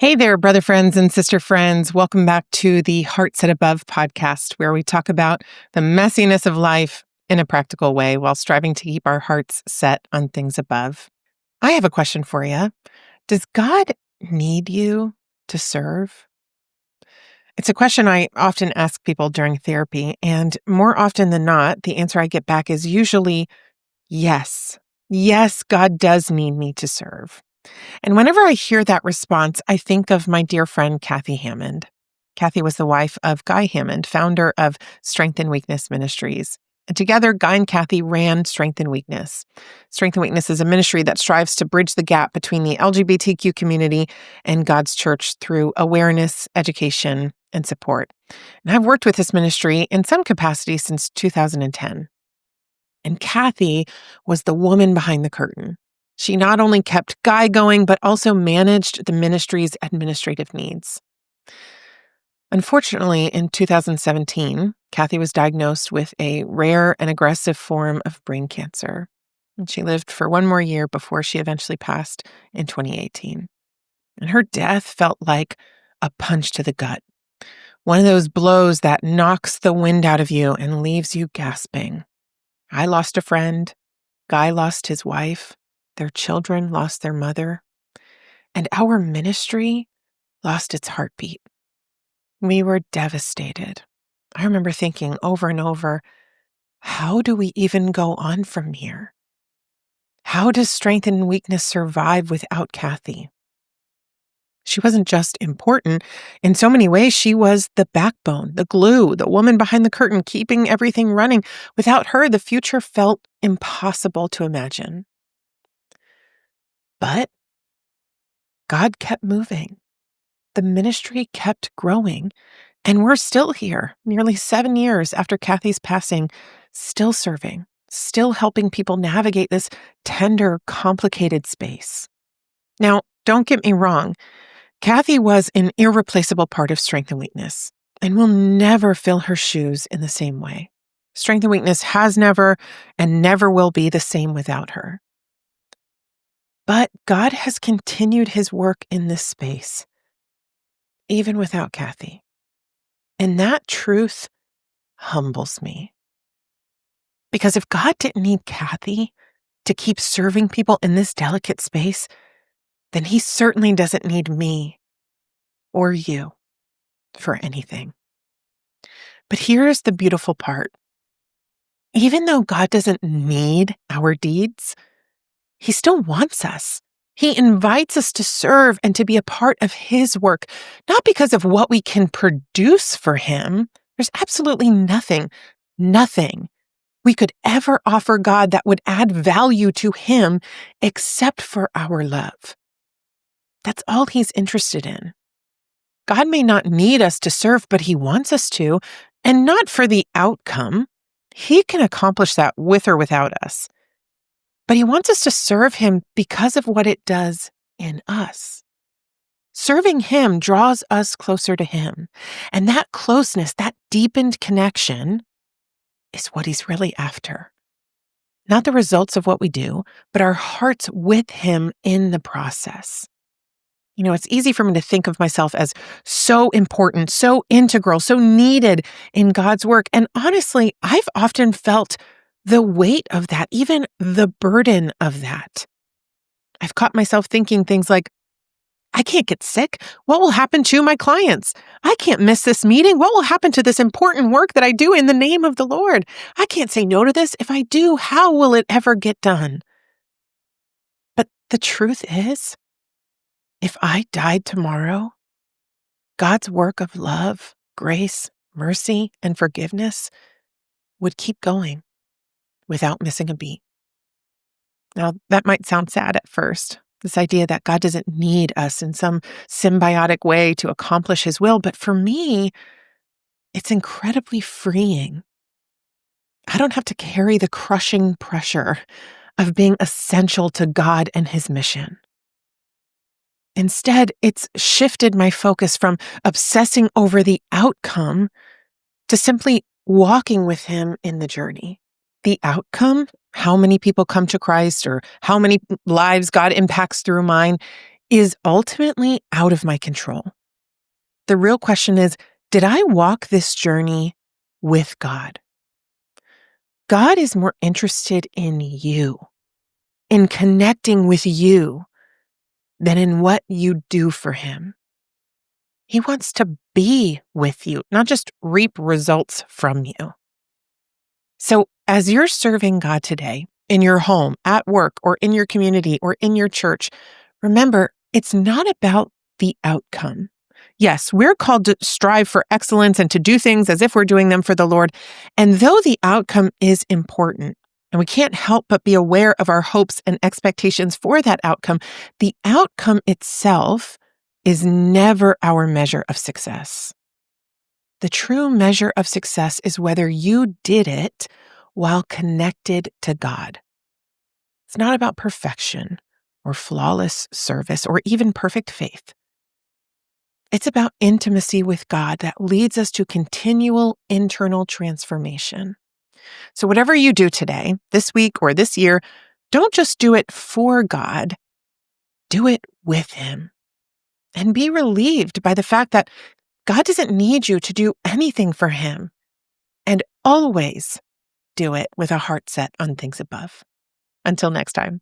Hey there, brother friends and sister friends. Welcome back to the Heart Set Above podcast, where we talk about the messiness of life in a practical way while striving to keep our hearts set on things above. I have a question for you. Does God need you to serve? It's a question I often ask people during therapy, and more often than not, the answer I get back is usually yes. Yes, God does need me to serve. And whenever I hear that response, I think of my dear friend, Kathy Hammond. Kathy was the wife of Guy Hammond, founder of Strength and Weakness Ministries. And together, Guy and Kathy ran Strength and Weakness. Strength and Weakness is a ministry that strives to bridge the gap between the LGBTQ community and God's church through awareness, education, and support. And I've worked with this ministry in some capacity since 2010. And Kathy was the woman behind the curtain. She not only kept Guy going, but also managed the ministry's administrative needs. Unfortunately, in 2017, Kathy was diagnosed with a rare and aggressive form of brain cancer. And she lived for one more year before she eventually passed in 2018. And her death felt like a punch to the gut. One of those blows that knocks the wind out of you and leaves you gasping. I lost a friend. Guy lost his wife. Their children lost their mother, and our ministry lost its heartbeat. We were devastated. I remember thinking over and over, how do we even go on from here? How does Strength and Weakness survive without Kathy? She wasn't just important. In so many ways, she was the backbone, the glue, the woman behind the curtain, keeping everything running. Without her, the future felt impossible to imagine. But God kept moving. The ministry kept growing, and we're still here, nearly 7 years after Kathy's passing, still serving, still helping people navigate this tender, complicated space. Now, don't get me wrong. Kathy was an irreplaceable part of Strength and Weakness, and will never fill her shoes in the same way. Strength and Weakness has never and never will be the same without her. But God has continued his work in this space, even without Kathy. And that truth humbles me. Because if God didn't need Kathy to keep serving people in this delicate space, then he certainly doesn't need me or you for anything. But here's the beautiful part. Even though God doesn't need our deeds, he still wants us. He invites us to serve and to be a part of his work, not because of what we can produce for him. There's absolutely nothing we could ever offer God that would add value to him except for our love. That's all he's interested in. God may not need us to serve, but he wants us to, and not for the outcome. He can accomplish that with or without us. But he wants us to serve him because of what it does in us. Serving him draws us closer to him. And that closeness, that deepened connection, is what he's really after. Not the results of what we do, but our hearts with him in the process. You know, it's easy for me to think of myself as so important, so integral, so needed in God's work. And honestly, I've often felt the weight of that, even the burden of that. I've caught myself thinking things like, I can't get sick. What will happen to my clients? I can't miss this meeting. What will happen to this important work that I do in the name of the Lord? I can't say no to this. If I do, how will it ever get done? But the truth is, if I died tomorrow, God's work of love, grace, mercy, and forgiveness would keep going without missing a beat. Now, that might sound sad at first, this idea that God doesn't need us in some symbiotic way to accomplish his will, but for me, it's incredibly freeing. I don't have to carry the crushing pressure of being essential to God and his mission. Instead, it's shifted my focus from obsessing over the outcome to simply walking with him in the journey. The outcome, how many people come to Christ or how many lives God impacts through mine, is ultimately out of my control. The real question is, did I walk this journey with God? God is more interested in you, in connecting with you, than in what you do for him. He wants to be with you, not just reap results from you. So as you're serving God today, in your home, at work, or in your community, or in your church, remember, it's not about the outcome. Yes, we're called to strive for excellence and to do things as if we're doing them for the Lord. And though the outcome is important, and we can't help but be aware of our hopes and expectations for that outcome, the outcome itself is never our measure of success. The true measure of success is whether you did it while connected to God. It's not about perfection or flawless service or even perfect faith. It's about intimacy with God that leads us to continual internal transformation. So whatever you do today, this week, or this year, don't just do it for God, do it with Him. And be relieved by the fact that God doesn't need you to do anything for Him. And always do it with a heart set on things above. Until next time.